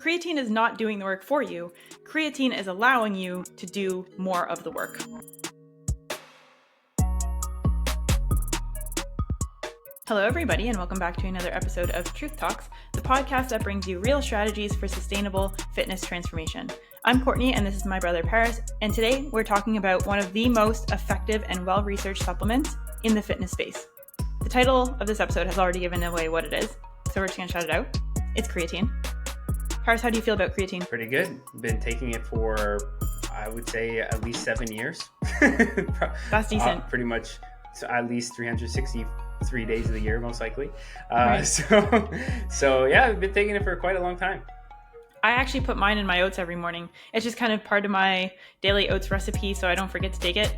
Creatine is not doing the work for you. Creatine is allowing you to do more of the work. Hello, everybody, and welcome back to another episode of Truth Talks, the podcast that brings you real strategies for sustainable fitness transformation. I'm Courtney, and this is my brother Paris, and today we're talking about one of the most effective and well-researched supplements in the fitness space. The title of this episode has already given away what it is, so we're just going to shout it out. It's creatine. Paris, how do you feel about creatine? Pretty good. Been taking it for, I would say, at least 7 years. That's decent. Pretty much, so at least 363 days of the year, most likely. Right. So yeah, I've been taking it for quite a long time. I actually put mine in my oats every morning. It's just kind of part of my daily oats recipe, so I don't forget to take it.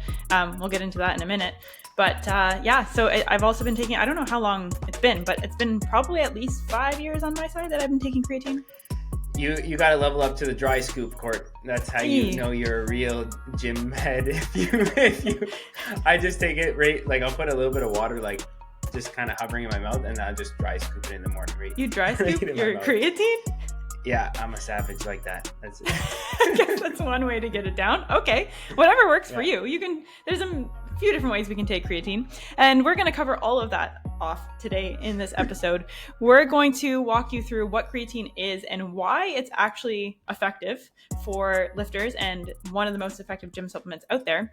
We'll get into that in a minute. But so I've also been taking, I don't know how long it's been, but it's been probably at least 5 years on my side that I've been taking creatine. You got to level up to the dry scoop, Court. That's how you know you're a real gym head. If you, I just take it right, like I'll put a little bit of water, like just kind of hovering in my mouth, and I'll just dry scoop it in the morning. Right? You dry scoop your creatine? Yeah, I'm a savage like that. That's it. I guess that's one way to get it down. Okay, whatever works for you. There's a few different ways we can take creatine, and we're going to cover all of that off today in this episode. We're going to walk you through what creatine is and why it's actually effective for lifters and one of the most effective gym supplements out there.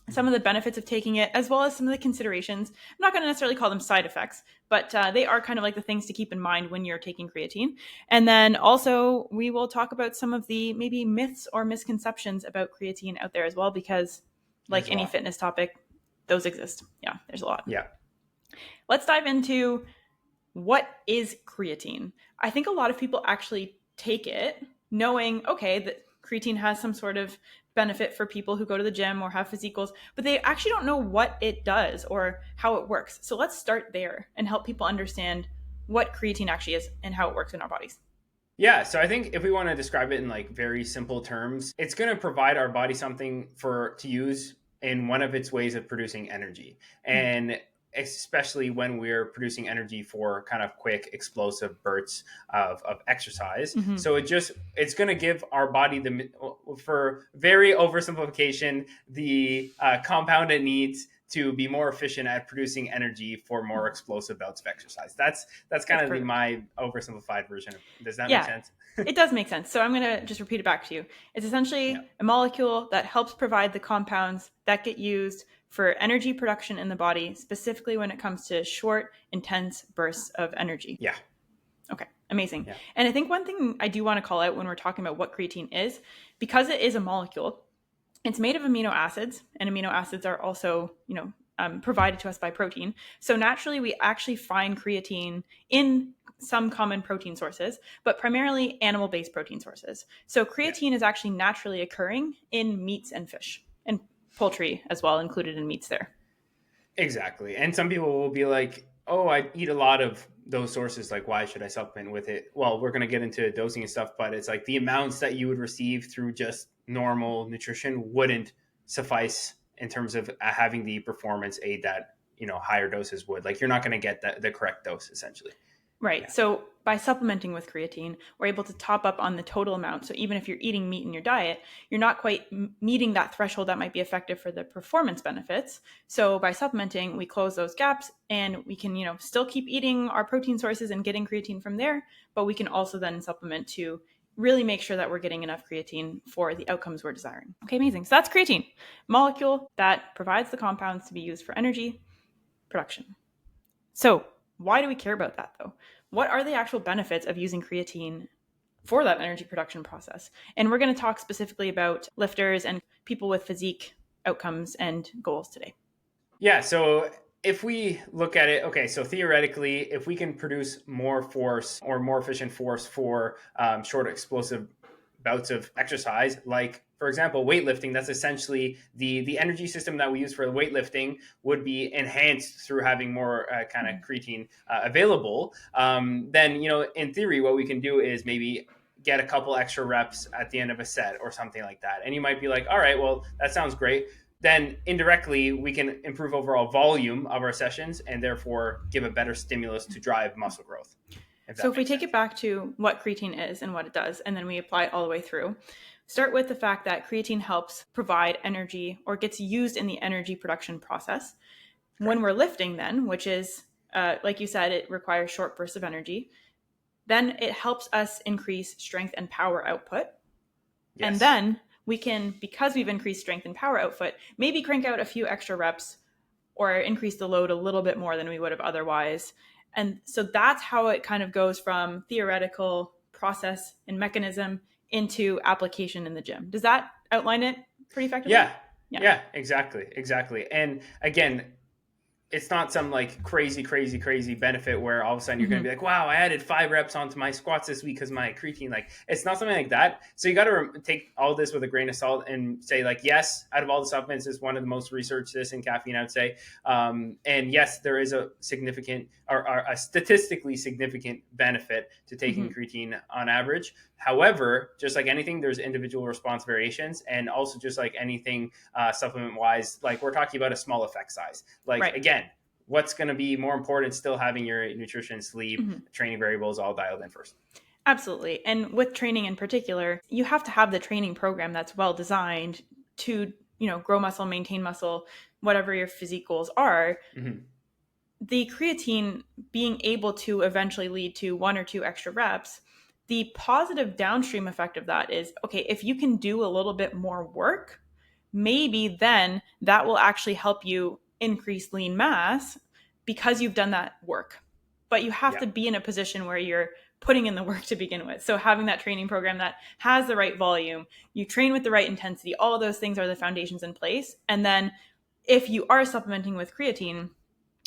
Some of the benefits of taking it, as well as some of the considerations. I'm not going to necessarily call them side effects, but they are kind of like the things to keep in mind when you're taking creatine. And then also we will talk about some of the maybe myths or misconceptions about creatine out there as well, because like any fitness topic, those exist. Yeah, there's a lot. Yeah. Let's dive into what is creatine. I think a lot of people actually take it knowing, okay, that creatine has some sort of benefit for people who go to the gym or have physique goals, but they actually don't know what it does or how it works. So let's start there and help people understand what creatine actually is and how it works in our bodies. Yeah, so I think if we want to describe it in like very simple terms, it's going to provide our body something to use in one of its ways of producing energy. And especially when we're producing energy for kind of quick, explosive bursts of exercise. Mm-hmm. So it's going to give our body for very oversimplification, the compound it needs to be more efficient at producing energy for more explosive bouts of exercise. That's kind of my oversimplified version. Does that make sense? It does make sense. So I'm going to just repeat it back to you. It's essentially a molecule that helps provide the compounds that get used for energy production in the body, specifically when it comes to short, intense bursts of energy. Yeah. Okay, amazing. Yeah. And I think one thing I do want to call out when we're talking about what creatine is, because it is a molecule, it's made of amino acids, and amino acids are also, provided to us by protein. So naturally, we actually find creatine in some common protein sources, but primarily animal-based protein sources. So creatine is actually naturally occurring in meats and fish, and poultry as well, included in meats there. Exactly. And some people will be like, oh, I eat a lot of those sources. Like, why should I supplement with it? Well, we're going to get into dosing and stuff, but it's like the amounts that you would receive through just normal nutrition wouldn't suffice in terms of having the performance aid that, higher doses would. Like, you're not going to get the correct dose, essentially. Right. Yeah. So by supplementing with creatine, we're able to top up on the total amount. So even if you're eating meat in your diet, you're not quite meeting that threshold that might be effective for the performance benefits. So by supplementing, we close those gaps and we can, still keep eating our protein sources and getting creatine from there. But we can also then supplement to really make sure that we're getting enough creatine for the outcomes we're desiring. Okay, amazing. So that's creatine, molecule that provides the compounds to be used for energy production. So why do we care about that though? What are the actual benefits of using creatine for that energy production process? And we're going to talk specifically about lifters and people with physique outcomes and goals today. Yeah, so if we look at it, okay, so theoretically, if we can produce more force or more efficient force for short explosive bouts of exercise, like for example, weightlifting, that's essentially the energy system that we use for weightlifting would be enhanced through having more kind of creatine available. Then, in theory, what we can do is maybe get a couple extra reps at the end of a set or something like that. And you might be like, all right, well, that sounds great. Then indirectly, we can improve overall volume of our sessions and therefore give a better stimulus to drive muscle growth. if So that if we makes take it sense. back to what creatine is and what it does, and then we apply it all the way through, start with the fact that creatine helps provide energy or gets used in the energy production process. When we're Correct. lifting, then, which is, like you said, it requires short bursts of energy, then it helps us increase strength and power output. And Yes. then we can, because we've increased strength and power output, maybe crank out a few extra reps or increase the load a little bit more than we would have otherwise. And so that's how it kind of goes from theoretical process and mechanism into application in the gym. Does that outline it pretty effectively? Yeah. Yeah. Yeah, exactly. And again, it's not some like crazy benefit where all of a sudden you're going to Mm-hmm. be like, wow, I added 5 reps onto my squats this week because my creatine. Like, it's not something like that. So you got to take all this with a grain of salt and say, like, yes, out of all the supplements, is one of the most researched this in caffeine, I would say. And yes, there is a significant or a statistically significant benefit to taking Mm-hmm. creatine on average. However, just like anything, there's individual response variations, and also just like anything supplement wise, like we're talking about a small effect size. Like, Right. again, what's going to be more important, still having your nutrition, sleep, Mm-hmm. training variables all dialed in first. Absolutely. And with training in particular, you have to have the training program that's well designed to, grow muscle, maintain muscle, whatever your physique goals are. Mm-hmm. The creatine being able to eventually lead to one or two extra reps, the positive downstream effect of that is, okay, if you can do a little bit more work, maybe then that will actually help you increase lean mass because you've done that work. But you have Yeah, to be in a position where you're putting in the work to begin with. So having that training program that has the right volume, you train with the right intensity, all of those things are the foundations in place. And then if you are supplementing with creatine,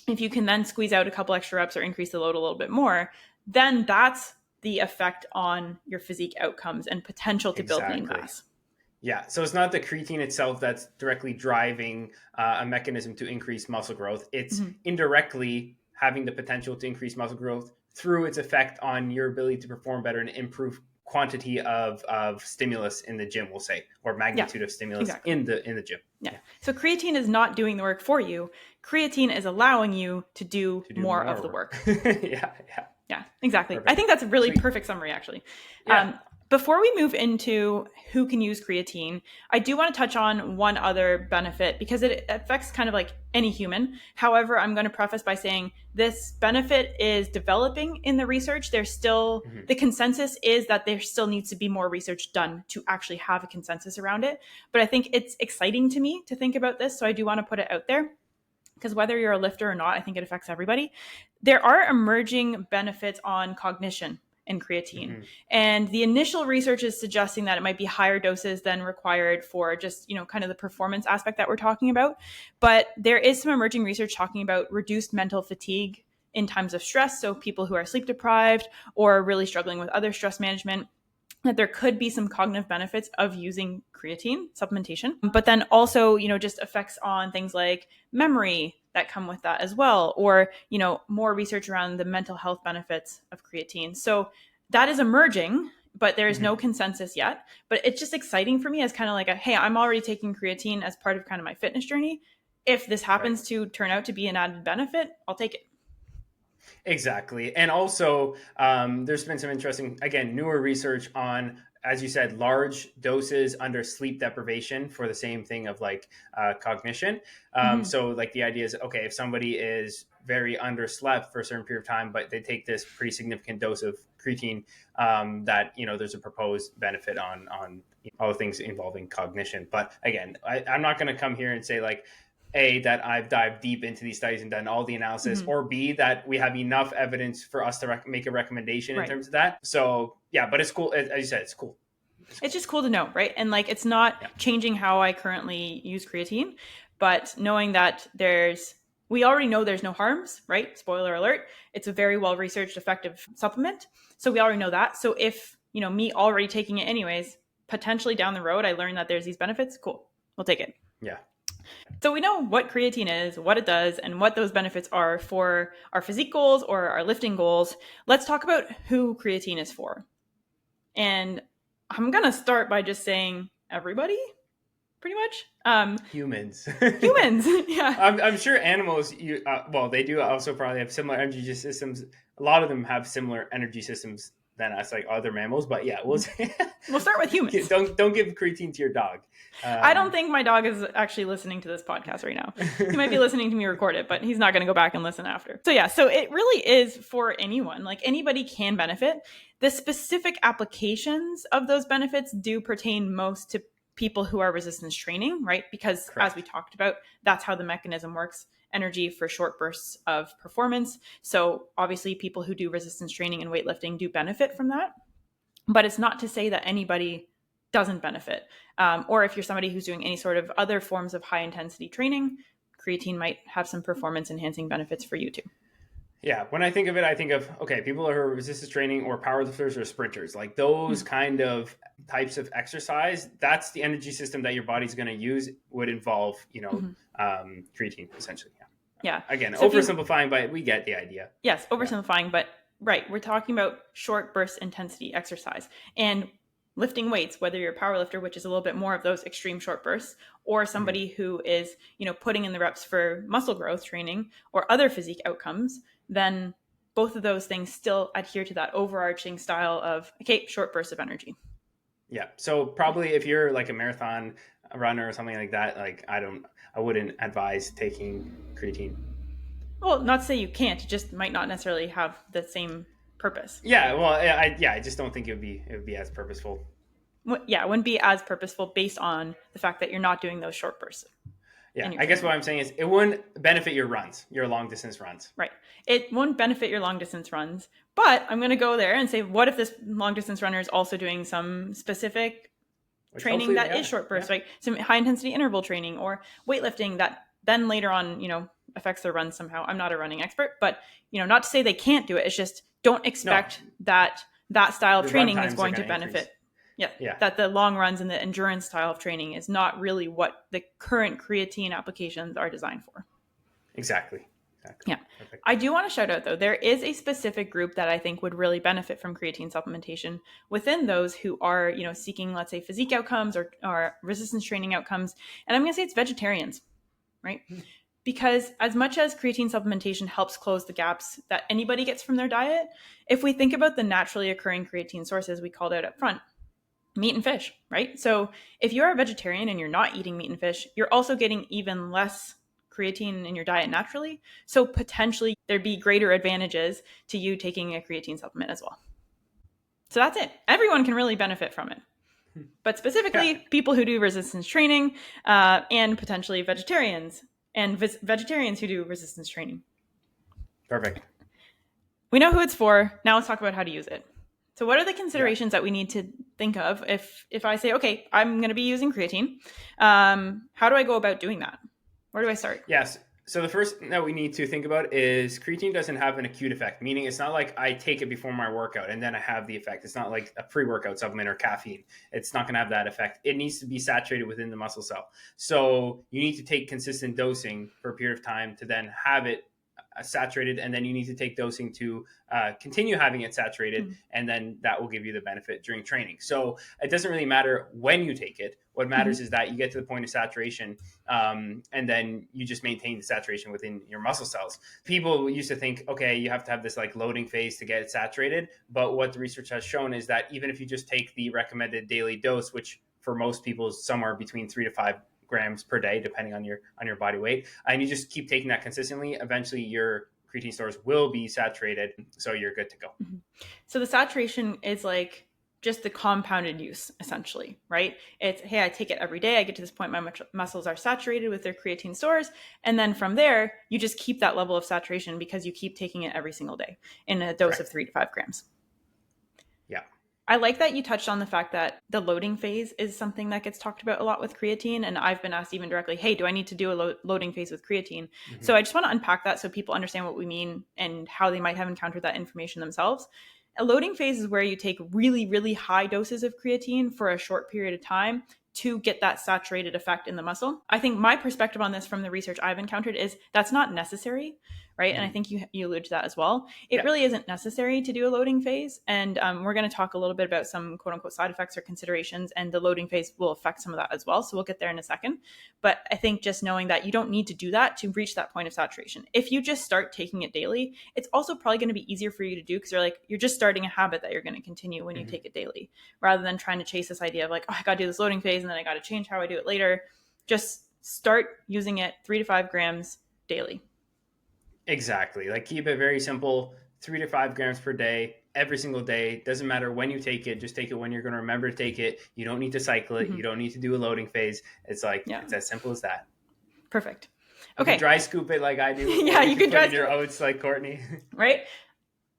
if you can then squeeze out a couple extra reps or increase the load a little bit more, then that's the effect on your physique outcomes and potential to build lean exactly. mass. Yeah, so it's not the creatine itself that's directly driving a mechanism to increase muscle growth. It's Mm-hmm. indirectly having the potential to increase muscle growth through its effect on your ability to perform better and improve quantity of stimulus in the gym, we'll say, or Yeah, magnitude of stimulus exactly. in the gym. Yeah. Yeah, So creatine is not doing the work for you. Creatine is allowing you to do to do more of more the work. work. Yeah, yeah, Yeah, exactly. I perfect, think that's a really sweet. perfect summary, actually. Yeah. Before we move into who can use creatine, I do want to touch on one other benefit because it affects kind of like any human. However, I'm going to preface by saying this benefit is developing in the research. There's still, Mhm. the consensus is that there still needs to be more research done to actually have a consensus around it. But I think it's exciting to me to think about this. So I do want to put it out there because whether you're a lifter or not, I think it affects everybody. There are emerging benefits on cognition in creatine. Mhm. And the initial research is suggesting that it might be higher doses than required for just, kind of the performance aspect that we're talking about. But there is some emerging research talking about reduced mental fatigue in times of stress. So people who are sleep deprived or really struggling with other stress management, that there could be some cognitive benefits of using creatine supplementation, but then also, just effects on things like memory that come with that as well, or, more research around the mental health benefits of creatine. So that is emerging, but there is no Mhm. consensus yet. But it's just exciting for me as kind of like hey, I'm already taking creatine as part of kind of my fitness journey. If this Right. happens to turn out to be an added benefit, I'll take it. Exactly. And also, there's been some interesting, again, newer research on, as you said, large doses under sleep deprivation for the same thing of like cognition. Mm-hmm. So, like, the idea is, okay, if somebody is very underslept for a certain period of time, but they take this pretty significant dose of creatine, that, there's a proposed benefit on all the things involving cognition. But again, I'm not going to come here and say, like, a, that I've dived deep into these studies and done all the analysis, Mm-hmm. or B, that we have enough evidence for us to make a recommendation in Right. terms of that. So yeah, but it's cool. As you said, it's cool. It's It's cool. just cool to know, right? And like, it's not Yeah. changing how I currently use creatine, but knowing that we already know there's no harms, right? Spoiler alert. It's a very well researched, effective supplement. So we already know that. So if, me already taking it anyways, potentially down the road, I learned that there's these benefits, cool. We'll take it. Yeah. So we know what creatine is, what it does, and what those benefits are for our physique goals or our lifting goals. Let's talk about who creatine is for. And I'm going to start by just saying everybody, pretty much. Humans. Humans, yeah. I'm sure animals, well, they do also probably have similar energy systems. A lot of them have similar energy systems than us, like other mammals. But yeah, we'll We'll start with humans. don't give creatine to your dog. I don't think my dog is actually listening to this podcast right now. He might be listening to me record it, but he's not going to go back and listen after. So yeah, so it really is for anyone. Like anybody can benefit. The specific applications of those benefits do pertain most to people who are resistance training, right? Because Correct. as we talked about, that's how the mechanism works. Energy for short bursts of performance. So obviously people who do resistance training and weightlifting do benefit from that. But it's not to say that anybody doesn't benefit. Or if you're somebody who's doing any sort of other forms of high intensity training, creatine might have some performance enhancing benefits for you too. Yeah, when I think of it, I think of, okay, people who are resistance training or powerlifters or sprinters, like those kind of types of exercise, that's the energy system that your body's going to use, would involve, creatine essentially. Yeah. Again, So oversimplifying, but we get the idea. Yes, oversimplifying, but right, we're talking about short burst intensity exercise. And lifting weights, whether you're a power lifter, which is a little bit more of those extreme short bursts, or somebody who is, putting in the reps for muscle growth training or other physique outcomes, then both of those things still adhere to that overarching style of, okay, short bursts of energy. Yeah. So probably if you're like a marathon runner or something like that, like I wouldn't advise taking creatine. Well, not to say you can't, it just might not necessarily have the same purpose. Yeah, well, I just don't think it would be as purposeful. Yeah, it wouldn't be as purposeful based on the fact that you're not doing those short bursts. Yeah, I guess what I'm saying is it wouldn't benefit your runs, your long distance runs. Right. It won't benefit your long distance runs, but I'm going to go there and say, what if this long distance runner is also doing some specific training that is short bursts, like some high intensity interval training or weightlifting that then later on, affects their run somehow. I'm not a running expert, but not to say they can't do it. It's just don't expect that style of training is going to benefit. Yeah. That the long runs and the endurance style of training is not really what the current creatine applications are designed for. Exactly. Yeah. Perfect. I do want to shout out though, there is a specific group that I think would really benefit from creatine supplementation within those who are, seeking, let's say, physique outcomes or resistance training outcomes. And I'm going to say it's vegetarians, right? Because as much as creatine supplementation helps close the gaps that anybody gets from their diet, if we think about the naturally occurring creatine sources we called out up front, meat and fish, right? So if you're a vegetarian and you're not eating meat and fish, you're also getting even less creatine in your diet naturally. So potentially there'd be greater advantages to you taking a creatine supplement as well. So that's it. Everyone can really benefit from it. But specifically people who do resistance training and potentially vegetarians and vegetarians who do resistance training. Perfect. We know who it's for. Now let's talk about how to use it. So what are the considerations that we need to think of if I say, okay, I'm going to be using creatine? How do I go about doing that? Where do I start? Yes. So the first thing that we need to think about is creatine doesn't have an acute effect, meaning it's not like I take it before my workout and then I have the effect. It's not like a pre-workout supplement or caffeine. It's not going to have that effect. It needs to be saturated within the muscle cell. So you need to take consistent dosing for a period of time to then have it saturated, and then you need to take dosing to continue having it saturated, and then that will give you the benefit during training. So it doesn't really matter when you take it. What matters is that you get to the point of saturation, and then you just maintain the saturation within your muscle cells. People used to think, okay, you have to have this like loading phase to get it saturated, but what the research has shown is that even if you just take the recommended daily dose, which for most people is somewhere between 3 to 5 grams per day, depending on your body weight, and you just keep taking that consistently, eventually your creatine stores will be saturated, so you're good to go. So the saturation is like just the compounded use, essentially, right? It's, hey, I take it every day, I get to this point, my muscles are saturated with their creatine stores, and then from there you just keep that level of saturation because you keep taking it every single day in a dose of 3 to 5 grams. Yeah. I like that you touched on the fact that the loading phase is something that gets talked about a lot with creatine. And I've been asked even directly, hey, do I need to do a loading phase with creatine? Mm-hmm. So I just want to unpack that so people understand what we mean and how they might have encountered that information themselves. A loading phase is where you take really, really high doses of creatine for a short period of time to get that saturated effect in the muscle. I think my perspective on this from the research I've encountered is that's not necessary. right? And I think you allude to that as well. It Yeah. really isn't necessary to do a loading phase. And we're going to talk a little bit about some quote unquote side effects or considerations, and the loading phase will affect some of that as well. So we'll get there in a second. But I think just knowing that you don't need to do that to reach that point of saturation. If you just start taking it daily, it's also probably going to be easier for you to do, because you're just starting a habit that you're going to continue when you take it daily, rather than trying to chase this idea of like, oh, I got to do this loading phase and then I got to change how I do it later. Just start using it 3 to 5 grams daily. Exactly. Like, keep it very simple, 3 to 5 grams per day, every single day. Doesn't matter when you take it, just take it when you're going to remember to take it. You don't need to cycle it. You don't need to do a loading phase. It's like, it's as simple as that. Perfect. Okay. You can dry scoop it like I do. Yeah, you can dry scoop your oats like Courtney. Right?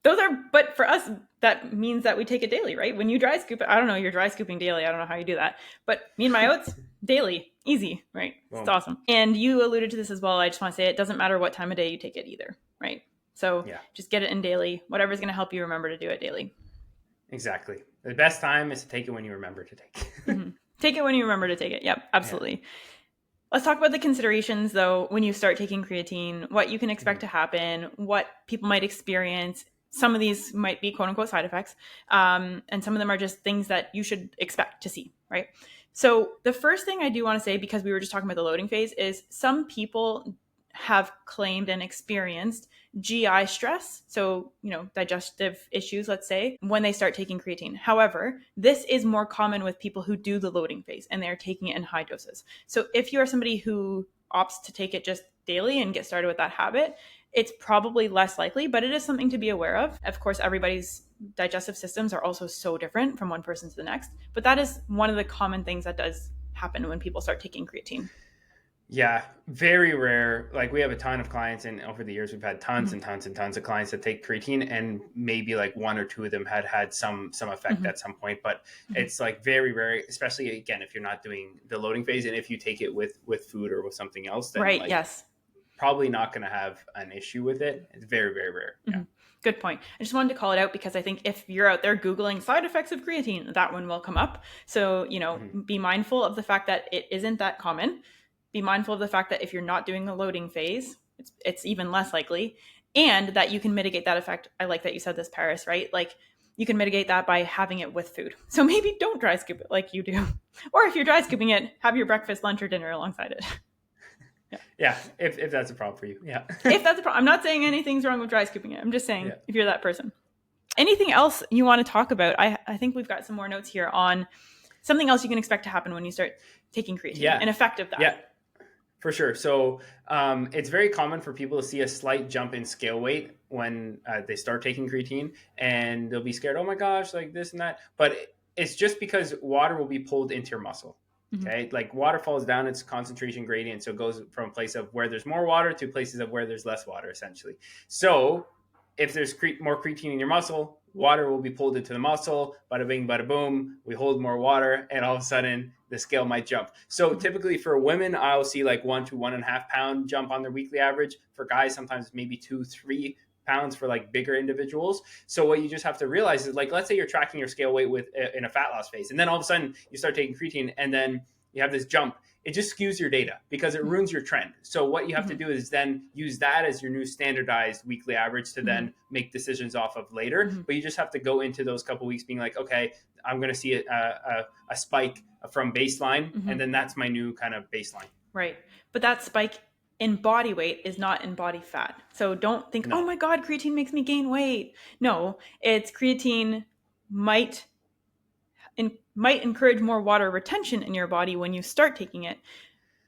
But for us, that means that we take it daily, right? When you dry scoop it, I don't know, you're dry scooping daily. I don't know how you do that. But me and my oats, daily, easy, right? Boom. It's awesome. And you alluded to this as well. I just want to say it doesn't matter what time of day you take it either, right? So just get it in daily, whatever's going to help you remember to do it daily. Exactly. The best time is to take it when you remember to take it. Take it when you remember to take it. Yep, absolutely. Yeah. Let's talk about the considerations, though, when you start taking creatine, what you can expect to happen, what people might experience. Some of these might be quote unquote side effects, and some of them are just things that you should expect to see, right? So the first thing I do want to say, because we were just talking about the loading phase, is some people have claimed and experienced GI stress, so, digestive issues, let's say, when they start taking creatine. However, this is more common with people who do the loading phase and they're taking it in high doses. So if you are somebody who opts to take it just daily and get started with that habit, it's probably less likely, but it is something to be aware of. Of course, everybody's digestive systems are also so different from one person to the next, but that is one of the common things that does happen when people start taking creatine. Yeah, very rare. Like, we have a ton of clients, and over the years we've had tons and tons and tons of clients that take creatine, and maybe like 1 or 2 of them had some effect at some point, but it's like very rare, especially again if you're not doing the loading phase, and if you take it with food or with something else, then right, yes, probably not going to have an issue with it. It's very, very rare. Yeah. Good point. I just wanted to call it out because I think if you're out there Googling side effects of creatine, that one will come up. So, be mindful of the fact that it isn't that common. Be mindful of the fact that if you're not doing the loading phase, it's even less likely, and that you can mitigate that effect. I like that you said this, Paris, right? Like, you can mitigate that by having it with food. So maybe don't dry scoop it like you do. Or if you're dry scooping it, have your breakfast, lunch, or dinner alongside it. Yeah, if that's a problem for you. Yeah. If that's a problem. I'm not saying anything's wrong with dry scooping it. I'm just saying if you're that person. Anything else you want to talk about? I think we've got some more notes here on something else you can expect to happen when you start taking creatine, an effect of that. Yeah, for sure. So it's very common for people to see a slight jump in scale weight when they start taking creatine, and they'll be scared, oh my gosh, like this and that. But it's just because water will be pulled into your muscle. Okay, like water falls down its concentration gradient, so it goes from a place of where there's more water to places of where there's less water, essentially. So if there's more creatine in your muscle, water will be pulled into the muscle. Bada bing, bada boom. We hold more water, and all of a sudden the scale might jump. So typically for women, I'll see like 1 to 1.5 pound jump on their weekly average. For guys, sometimes maybe 2-3 pounds for like bigger individuals. So what you just have to realize is, like, let's say you're tracking your scale weight in a fat loss phase, and then all of a sudden you start taking creatine, and then you have this jump. It just skews your data because it ruins your trend. So what you have to do is then use that as your new standardized weekly average to then make decisions off of later. But you just have to go into those couple weeks being like, okay, I'm going to see a spike from baseline, and then that's my new kind of baseline. Right. But that spike in body weight is not in body fat. So don't think, oh my God, creatine makes me gain weight. No, it's creatine might encourage more water retention in your body when you start taking it.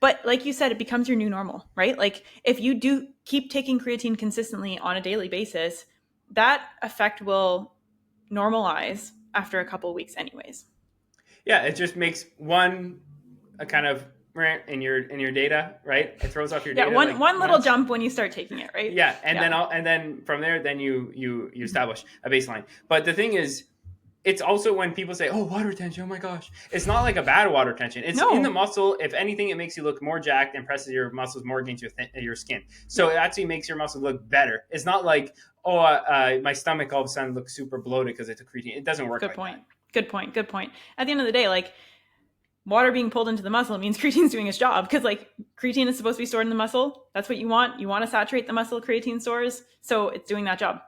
But like you said, it becomes your new normal, right? Like, if you do keep taking creatine consistently on a daily basis, that effect will normalize after a couple of weeks anyways. Yeah, it just makes a kind of in your data, right? It throws off your data. Yeah, one little jump when you start taking it, right? Yeah, and then from there, then you establish a baseline. But the thing is, it's also when people say, oh, water retention, oh my gosh. It's not like a bad water retention. It's in the muscle. If anything, it makes you look more jacked and presses your muscles more against your skin. So it actually makes your muscles look better. It's not like, my stomach all of a sudden looks super bloated because I took creatine. It doesn't work like that. Good point. At the end of the day, like, water being pulled into the muscle means creatine's doing its job, because like creatine is supposed to be stored in the muscle. That's what you want. You want to saturate the muscle creatine stores. So it's doing that job.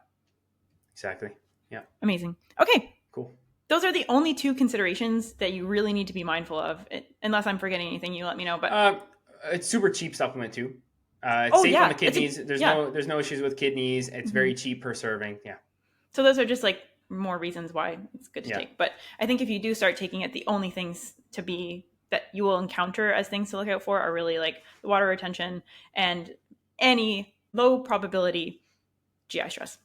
Exactly. Yeah. Amazing. Okay. Cool. Those are the only two considerations that you really need to be mindful of. Unless I'm forgetting anything, you let me know. But it's super cheap supplement too. It's safe on the kidneys. There's no issues with kidneys. It's very cheap per serving. Yeah. So those are just like more reasons why it's good to take. But I think if you do start taking it, the only things to be that you will encounter as things to look out for are really like the water retention and any low probability GI stress.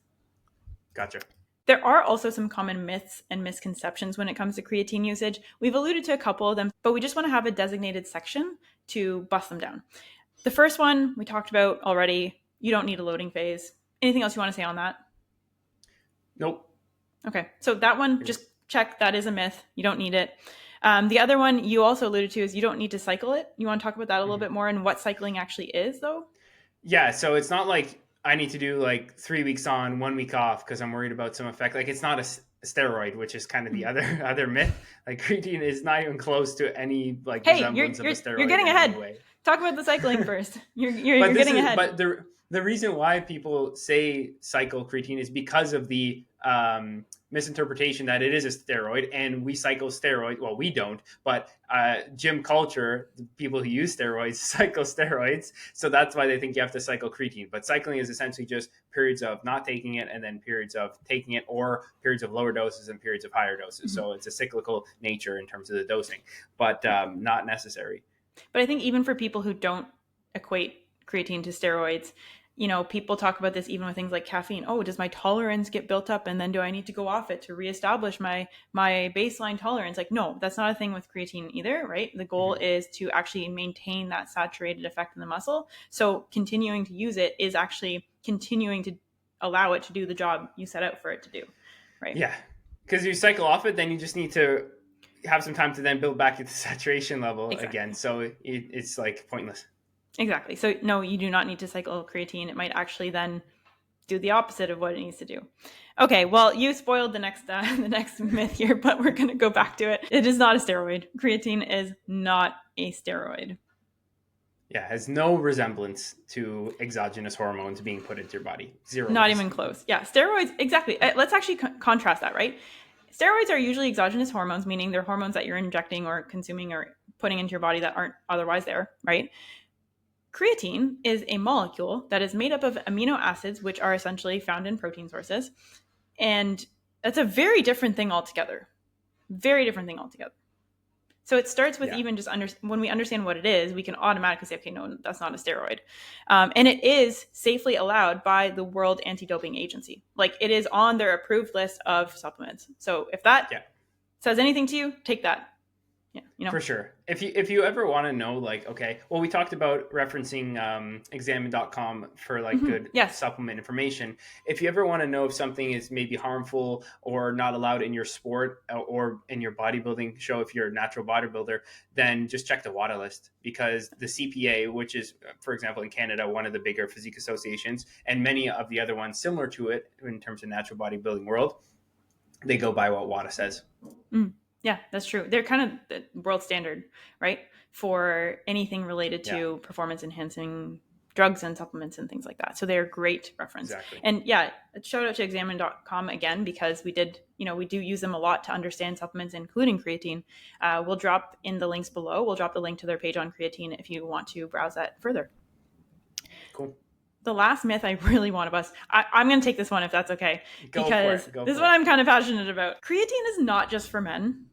Gotcha. There are also some common myths and misconceptions when it comes to creatine usage. We've alluded to a couple of them, but we just want to have a designated section to bust them down. The first one we talked about already. You don't need a loading phase. Anything else you want to say on that? Nope. Okay. So that one, just check. That is a myth. You don't need it. The other one you also alluded to is you don't need to cycle it. You want to talk about that a little bit more and what cycling actually is, though? Yeah. So it's not like I need to do like 3 weeks on, 1 week off because I'm worried about some effect. Like it's not a steroid, which is kind of the other myth. Like creatine is not even close to any like resemblance of a steroid. You're getting ahead. Talk about the cycling first. You're getting ahead. But the reason why people say cycle creatine is because of the misinterpretation that it is a steroid, and we cycle steroids. Well, we don't, but gym culture, the people who use steroids cycle steroids. So that's why they think you have to cycle creatine. But cycling is essentially just periods of not taking it and then periods of taking it, or periods of lower doses and periods of higher doses. So it's a cyclical nature in terms of the dosing, but not necessary. But I think even for people who don't equate creatine to steroids, you know, people talk about this even with things like caffeine. Oh, does my tolerance get built up and then do I need to go off it to reestablish my baseline tolerance? Like, no, that's not a thing with creatine either, right? The goal is to actually maintain that saturated effect in the muscle. So continuing to use it is actually continuing to allow it to do the job you set out for it to do, right? Yeah, because you cycle off it, then you just need to have some time to then build back at the saturation level again. So it's like pointless. Exactly. So no, you do not need to cycle creatine. It might actually then do the opposite of what it needs to do. Okay, well, you spoiled the next myth here, but we're going to go back to it. It is not a steroid. Creatine is not a steroid. Yeah, it has no resemblance to exogenous hormones being put into your body. Zero. Not even close. Yeah, steroids, exactly. Let's actually contrast that, right? Steroids are usually exogenous hormones, meaning they're hormones that you're injecting or consuming or putting into your body that aren't otherwise there, right? Creatine is a molecule that is made up of amino acids, which are essentially found in protein sources. And that's a very different thing altogether. Very different thing altogether. So it starts with even just when we understand what it is, we can automatically say, okay, no, that's not a steroid. And it is safely allowed by the World Anti-Doping Agency. Like it is on their approved list of supplements. So if that says anything to you, take that. Yeah, you know. For sure. If you ever want to know, like, okay, well, we talked about referencing examine.com for like good supplement information. If you ever want to know if something is maybe harmful or not allowed in your sport or in your bodybuilding show, if you're a natural bodybuilder, then just check the WADA list, because the CPA, which is, for example, in Canada, one of the bigger physique associations, and many of the other ones similar to it in terms of natural bodybuilding world, they go by what WADA says. Yeah, that's true. They're kind of the world standard, right? For anything related to performance enhancing drugs and supplements and things like that. So they're a great reference. Exactly. And shout out to examine.com again, because we do use them a lot to understand supplements, including creatine. We'll drop in the links below. We'll drop the link to their page on creatine if you want to browse that further. Cool. The last myth I really want to bust, I'm going to take this one if that's okay, because this is what I'm kind of passionate about. Creatine is not just for men,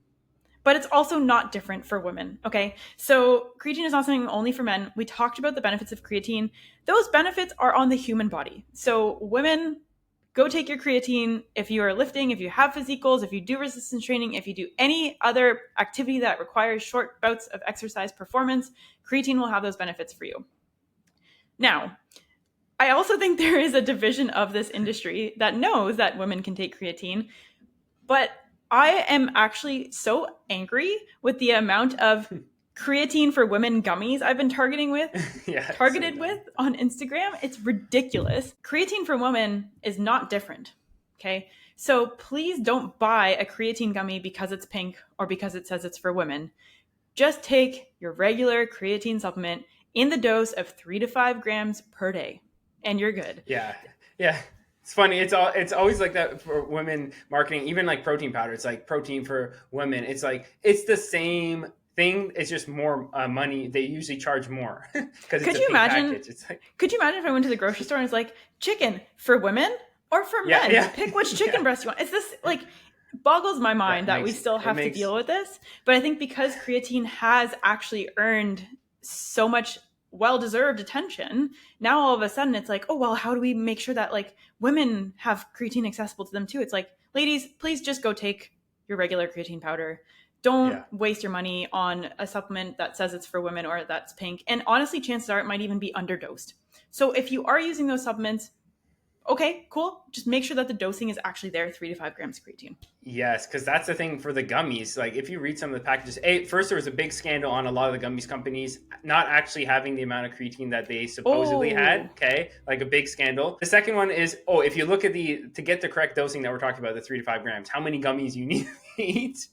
but it's also not different for women, okay? So creatine is not something only for men. We talked about the benefits of creatine. Those benefits are on the human body. So women, go take your creatine. If you are lifting, if you have physique goals, if you do resistance training, if you do any other activity that requires short bouts of exercise performance, creatine will have those benefits for you. Now, I also think there is a division of this industry that knows that women can take creatine, but I am actually so angry with the amount of creatine for women gummies I've been targeted with on Instagram. It's ridiculous. Creatine for women is not different. Okay. So please don't buy a creatine gummy because it's pink or because it says it's for women. Just take your regular creatine supplement in the dose of 3 to 5 grams per day, and you're good. Yeah. Yeah. It's funny. It's always like that for women marketing, even like protein powder. It's like protein for women. It's like it's the same thing. It's just more money. They usually charge more because it's Could a you big imagine? package. It's like Could you imagine if I went to the grocery store and it's like chicken for women or for yeah, men? yeah, Pick which chicken yeah, breast you want. It's this like boggles my yeah. mind that we still have to deal with this. But I think because creatine has actually earned so much well-deserved attention, now all of a sudden it's like, oh well, how do we make sure that like women have creatine accessible to them too? It's like, ladies, please just go take your regular creatine powder. Don't Yeah. waste your money on a supplement that says it's for women or that's pink. And honestly, chances are it might even be underdosed. So if you are using those supplements, okay, cool. Just make sure that the dosing is actually there, 3 to 5 grams of creatine. Yes, because that's the thing for the gummies. Like, if you read some of the packages, first there was a big scandal on a lot of the gummies companies not actually having the amount of creatine that they supposedly had. Okay, like a big scandal. The second one is, if you look at to get the correct dosing that we're talking about, the 3 to 5 grams, how many gummies you need to eat?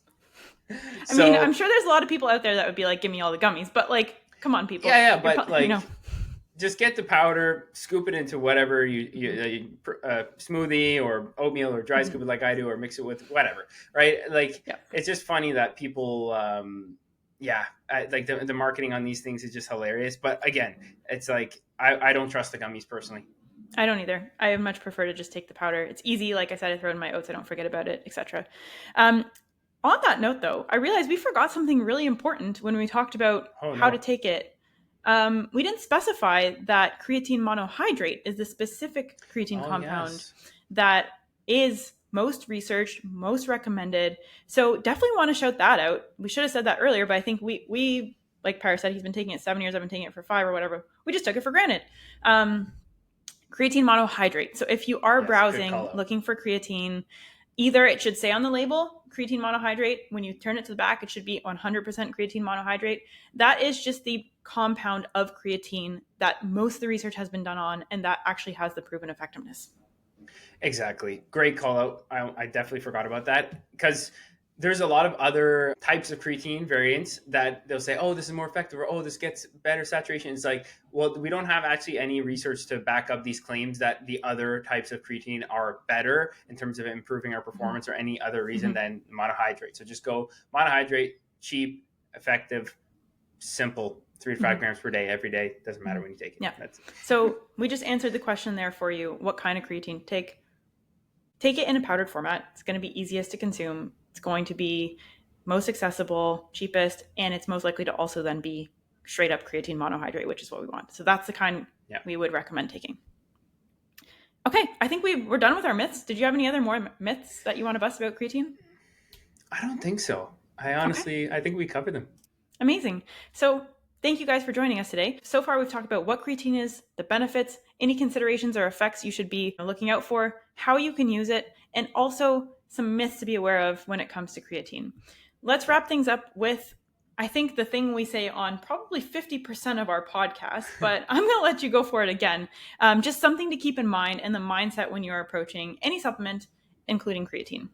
I mean, I'm sure there's a lot of people out there that would be like, give me all the gummies, but like, come on, people. Yeah, but like, just get the powder, scoop it into whatever you smoothie or oatmeal or dry scoop it like I do, or mix it with whatever, right? Like, it's just funny that people, like the marketing on these things is just hilarious. But again, it's like, I don't trust the gummies personally. I don't either. I much prefer to just take the powder. It's easy. Like I said, I throw it in my oats. I don't forget about it, etc. On that note, though, I realized we forgot something really important when we talked about how to take it. We didn't specify that creatine monohydrate is the specific creatine compound that is most researched, most recommended. So definitely want to shout that out. We should have said that earlier, but I think we like Paris said, he's been taking it 7 years. I've been taking it for 5 or whatever. We just took it for granted. Creatine monohydrate. So if you are browsing, looking for creatine, either it should say on the label, creatine monohydrate. When you turn it to the back, it should be 100% creatine monohydrate. That is just the compound of creatine that most of the research has been done on, and that actually has the proven effectiveness. Exactly. Great call out. I definitely forgot about that, because there's a lot of other types of creatine variants that they'll say, oh, this is more effective, or oh, this gets better saturation. It's like, well, we don't have actually any research to back up these claims that the other types of creatine are better in terms of improving our performance or any other reason than monohydrate. So just go monohydrate, cheap, effective, simple, 3 to 5 grams per day, every day. Doesn't matter when you take it. Yeah. So we just answered the question there for you. What kind of creatine? Take it in a powdered format. It's going to be easiest to consume. It's going to be most accessible, cheapest, and it's most likely to also then be straight up creatine monohydrate, which is what we want. So that's the kind we would recommend taking. Okay, I think we're done with our myths. Did you have any other more myths that you want to bust about creatine? I don't think so. I think we covered them. Amazing. So thank you guys for joining us today. So far, we've talked about what creatine is, the benefits, any considerations or effects you should be looking out for, how you can use it, and also some myths to be aware of when it comes to creatine. Let's wrap things up with, I think, the thing we say on probably 50% of our podcast, but I'm going to let you go for it again. Just something to keep in mind and the mindset when you're approaching any supplement, including creatine.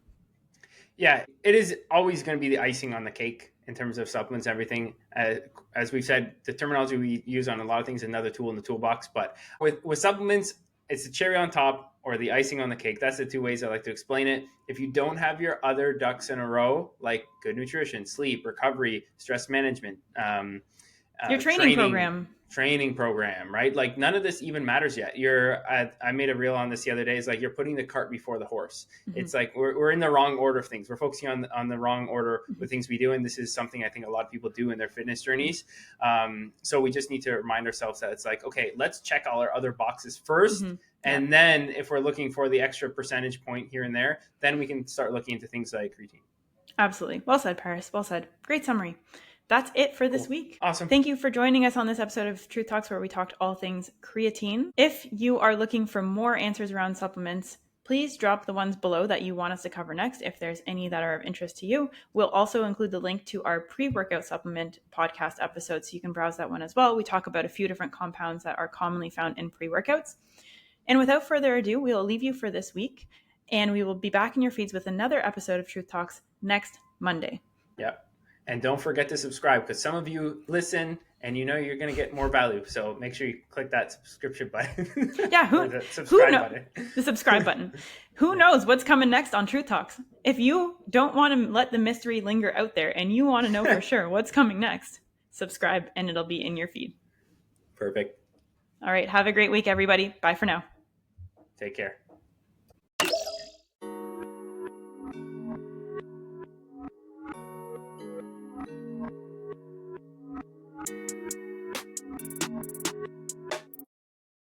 Yeah, it is always going to be the icing on the cake in terms of supplements, everything. As we've said, the terminology we use on a lot of things is another tool in the toolbox. But with supplements, it's the cherry on top or the icing on the cake. That's the two ways I like to explain it. If you don't have your other ducks in a row, like good nutrition, sleep, recovery, stress management, your training program, right? Like none of this even matters yet. I made a reel on this the other day. It's like you're putting the cart before the horse. It's like we're in the wrong order of things. We're focusing on the wrong order with things we do. And this is something I think a lot of people do in their fitness journeys. So we just need to remind ourselves that it's like, okay, let's check all our other boxes first. And then if we're looking for the extra percentage point here and there, then we can start looking into things like creatine. Absolutely. Well said, Paris. Well said. Great summary. That's it for this week. Awesome. Thank you for joining us on this episode of Truth Talks, where we talked all things creatine. If you are looking for more answers around supplements, please drop the ones below that you want us to cover next. If there's any that are of interest to you, we'll also include the link to our pre-workout supplement podcast episode, so you can browse that one as well. We talk about a few different compounds that are commonly found in pre-workouts. And without further ado, we will leave you for this week, and we will be back in your feeds with another episode of Truth Talks next Monday. Yep. And don't forget to subscribe, because some of you listen and you know you're going to get more value. So make sure you click that subscription button. Yeah, Or the subscribe button. The subscribe button. Who knows what's coming next on Truth Talks? If you don't want to let the mystery linger out there and you want to know for sure what's coming next, subscribe and it'll be in your feed. Perfect. All right. Have a great week, everybody. Bye for now. Take care.